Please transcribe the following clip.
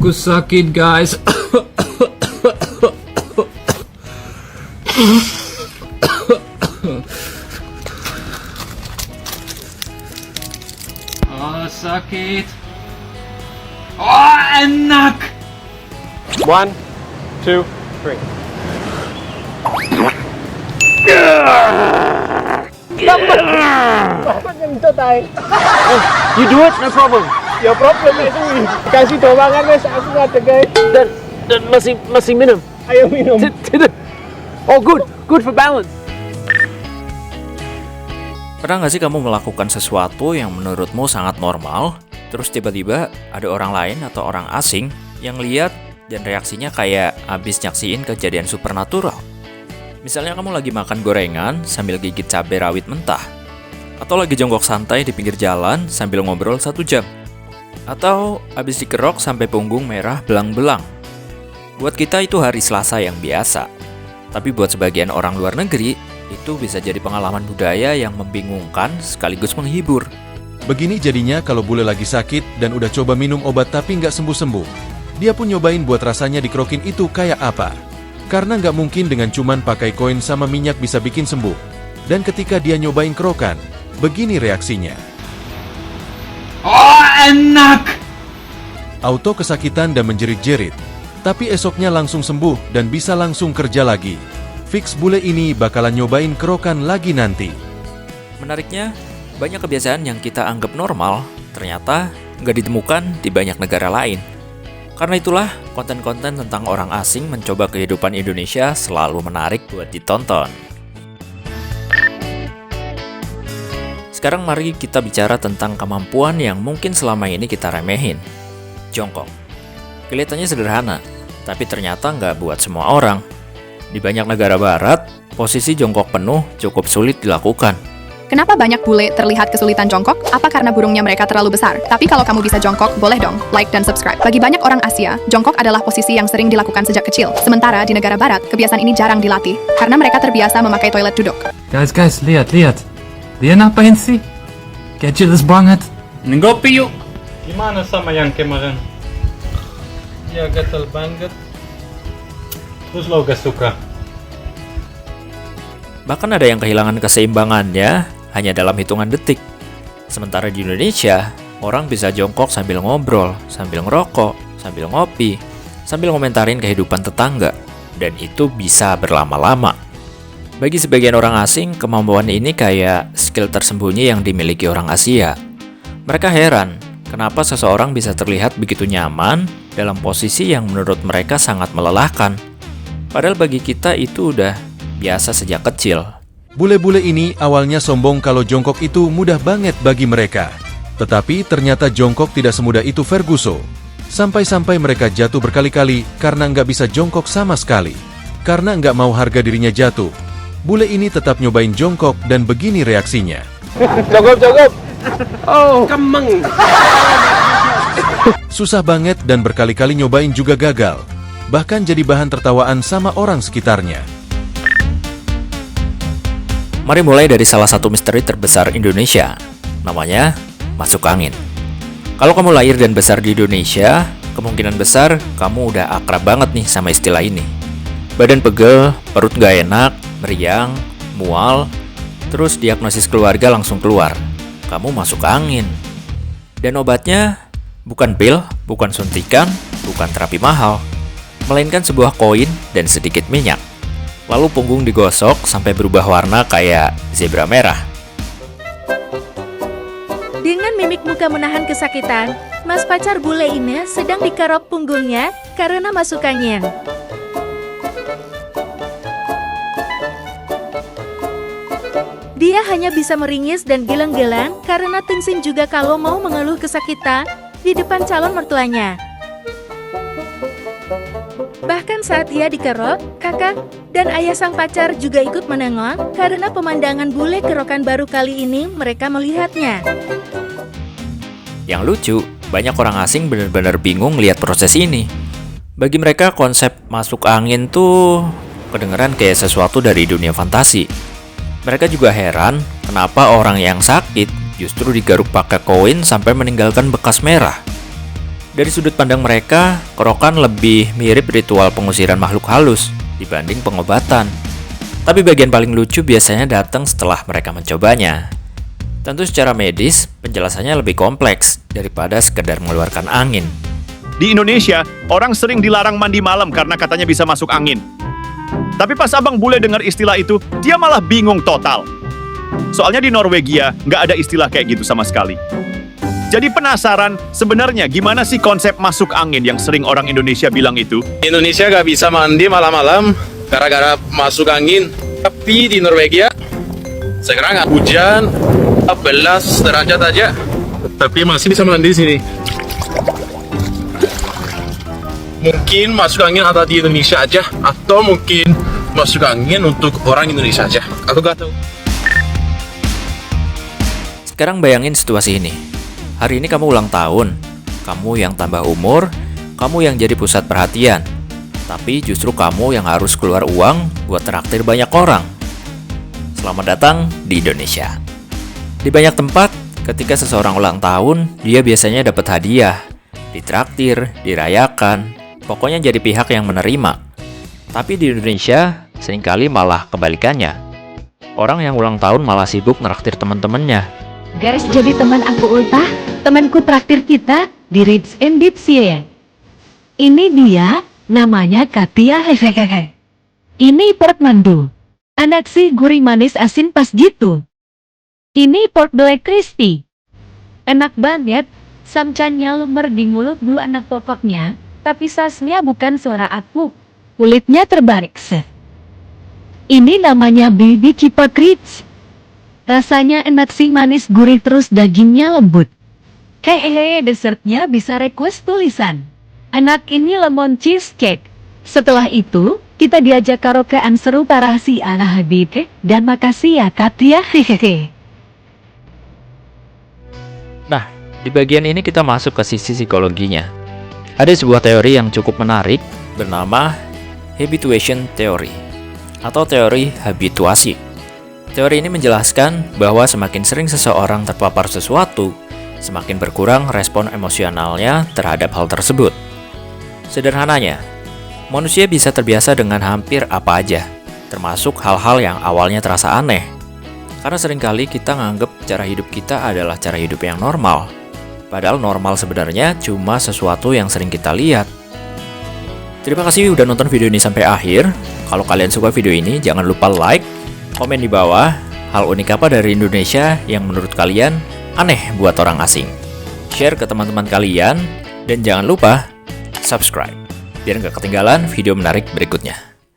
Aku sakit, guys. Oh, sakit. Oh, enak. 1, 2, 3. You do it, no problem. Ya problem itu. Kasih doangan wes aku ada guys. Dan masih minum. Ayo minum. Oh, good for balance. Pernah nggak sih kamu melakukan sesuatu yang menurutmu sangat normal, terus tiba-tiba ada orang lain atau orang asing yang lihat dan reaksinya kayak abis nyaksiin kejadian supernatural? Misalnya kamu lagi makan gorengan sambil gigit cabai rawit mentah, atau lagi jongkok santai di pinggir jalan sambil ngobrol 1 jam, atau abis dikerok sampai punggung merah belang-belang. Buat kita itu hari Selasa yang biasa, tapi buat sebagian orang luar negeri, itu bisa jadi pengalaman budaya yang membingungkan sekaligus menghibur. Begini jadinya kalau bule lagi sakit dan udah coba minum obat tapi nggak sembuh-sembuh. Dia pun nyobain buat rasanya dikerokin itu kayak apa. Karena nggak mungkin dengan cuman pakai koin sama minyak bisa bikin sembuh. Dan ketika dia nyobain kerokan, begini reaksinya. Oh, enak. Auto kesakitan dan menjerit-jerit. Tapi esoknya langsung sembuh dan bisa langsung kerja lagi. Fix bule ini bakalan nyobain kerokan lagi nanti. Menariknya, banyak kebiasaan yang kita anggap normal, ternyata nggak ditemukan di banyak negara lain. Karena itulah, konten-konten tentang orang asing mencoba kehidupan Indonesia selalu menarik buat ditonton. Sekarang mari kita bicara tentang kemampuan yang mungkin selama ini kita remehin. Jongkok. Kelihatannya sederhana, tapi ternyata nggak buat semua orang. Di banyak negara barat, posisi jongkok penuh cukup sulit dilakukan. Kenapa banyak bule terlihat kesulitan jongkok? Apa karena burungnya mereka terlalu besar? Tapi kalau kamu bisa jongkok, boleh dong, like dan subscribe. Bagi banyak orang Asia, jongkok adalah posisi yang sering dilakukan sejak kecil. Sementara di negara barat, kebiasaan ini jarang dilatih, karena mereka terbiasa memakai toilet duduk. Guys, lihat. Dia ngapain sih? Kayak jelas banget. Ngopi yuk. Gimana sama yang kemarin? Ya gatal banget. Terus lo gak suka? Bahkan ada yang kehilangan keseimbangannya hanya dalam hitungan detik. Sementara di Indonesia, orang bisa jongkok sambil ngobrol, sambil ngerokok, sambil ngopi, sambil ngomentarin kehidupan tetangga. Dan itu bisa berlama-lama. Bagi sebagian orang asing, kemampuan ini kayak skill tersembunyi yang dimiliki orang Asia. Mereka heran, kenapa seseorang bisa terlihat begitu nyaman dalam posisi yang menurut mereka sangat melelahkan. Padahal bagi kita itu udah biasa sejak kecil. Bule-bule ini awalnya sombong kalau jongkok itu mudah banget bagi mereka. Tetapi ternyata jongkok tidak semudah itu Ferguso. Sampai-sampai mereka jatuh berkali-kali karena nggak bisa jongkok sama sekali. Karena nggak mau harga dirinya jatuh, bule ini tetap nyobain jongkok dan begini reaksinya. Cukup. Oh, kemeng. Susah banget dan berkali-kali nyobain juga gagal. Bahkan jadi bahan tertawaan sama orang sekitarnya. Mari mulai dari salah satu misteri terbesar Indonesia. Namanya masuk angin. Kalau kamu lahir dan besar di Indonesia, kemungkinan besar kamu udah akrab banget nih sama istilah ini. Badan pegel, perut gak enak, meriang, mual, terus diagnosis keluarga langsung keluar. Kamu masuk angin. Dan obatnya bukan pil, bukan suntikan, bukan terapi mahal, melainkan sebuah koin dan sedikit minyak. Lalu punggung digosok sampai berubah warna kayak zebra merah. Dengan mimik muka menahan kesakitan, mas pacar bule ini sedang dikerok punggungnya karena masuk angin. Dia hanya bisa meringis dan geleng-geleng karena tengsin juga kalau mau mengeluh kesakitan di depan calon mertuanya. Bahkan saat ia dikerok, kakak dan ayah sang pacar juga ikut menengok karena pemandangan bule kerokan baru kali ini mereka melihatnya. Yang lucu, banyak orang asing benar-benar bingung lihat proses ini. Bagi mereka konsep masuk angin tuh kedengeran kayak sesuatu dari dunia fantasi. Mereka juga heran kenapa orang yang sakit justru digaruk pakai koin sampai meninggalkan bekas merah. Dari sudut pandang mereka, kerokan lebih mirip ritual pengusiran makhluk halus dibanding pengobatan. Tapi bagian paling lucu biasanya datang setelah mereka mencobanya. Tentu secara medis, penjelasannya lebih kompleks daripada sekedar mengeluarkan angin. Di Indonesia, orang sering dilarang mandi malam karena katanya bisa masuk angin. Tapi pas Abang Bule dengar istilah itu, dia malah bingung total. Soalnya di Norwegia, nggak ada istilah kayak gitu sama sekali. Jadi penasaran, sebenarnya gimana sih konsep masuk angin yang sering orang Indonesia bilang itu? Di Indonesia gak bisa mandi malam-malam gara-gara masuk angin. Tapi di Norwegia sekarang hujan 14 derajat aja, tapi masih bisa mandi di sini. Mungkin masuk angin ada di Indonesia aja, atau mungkin masuk angin untuk orang Indonesia aja. Aku gak tahu. Sekarang bayangin situasi ini. Hari ini kamu ulang tahun, kamu yang tambah umur, kamu yang jadi pusat perhatian. Tapi justru kamu yang harus keluar uang buat traktir banyak orang. Selamat datang di Indonesia. Di banyak tempat, ketika seseorang ulang tahun, dia biasanya dapat hadiah, ditraktir, dirayakan, pokoknya jadi pihak yang menerima. Tapi di Indonesia, seringkali malah kebalikannya. Orang yang ulang tahun malah sibuk nraktir teman-temannya. Guys, jadi teman aku Ultah, temanku traktir kita di Ritz and Dips ya. Ini dia, namanya Katia hehehehe. Ini pork mandu. Anak sih gurih manis asin pas gitu. Ini pork black crispy. Enak banget, samcannya lumer di mulut dulu anak pokoknya, tapi sasnya bukan suara aku. Kulitnya terbarik set. Ini namanya baby chipak Ritz. Rasanya enak sih, manis gurih terus dagingnya lembut. Hehehe, dessertnya bisa request tulisan. Anak ini lemon cheesecake. Setelah itu, kita diajak karaokean seru parah si Ana Habib. Dan makasih ya Katia, hehehe. Nah, di bagian ini kita masuk ke sisi psikologinya. Ada sebuah teori yang cukup menarik bernama habituation theory atau teori habituasi. Teori ini menjelaskan bahwa semakin sering seseorang terpapar sesuatu, semakin berkurang respon emosionalnya terhadap hal tersebut. Sederhananya, manusia bisa terbiasa dengan hampir apa aja, termasuk hal-hal yang awalnya terasa aneh. Karena seringkali kita nganggep cara hidup kita adalah cara hidup yang normal. Padahal normal sebenarnya cuma sesuatu yang sering kita lihat. Terima kasih udah nonton video ini sampai akhir. Kalau kalian suka video ini, jangan lupa like, komen di bawah hal unik apa dari Indonesia yang menurut kalian aneh buat orang asing. Share ke teman-teman kalian, dan jangan lupa subscribe biar nggak ketinggalan video menarik berikutnya.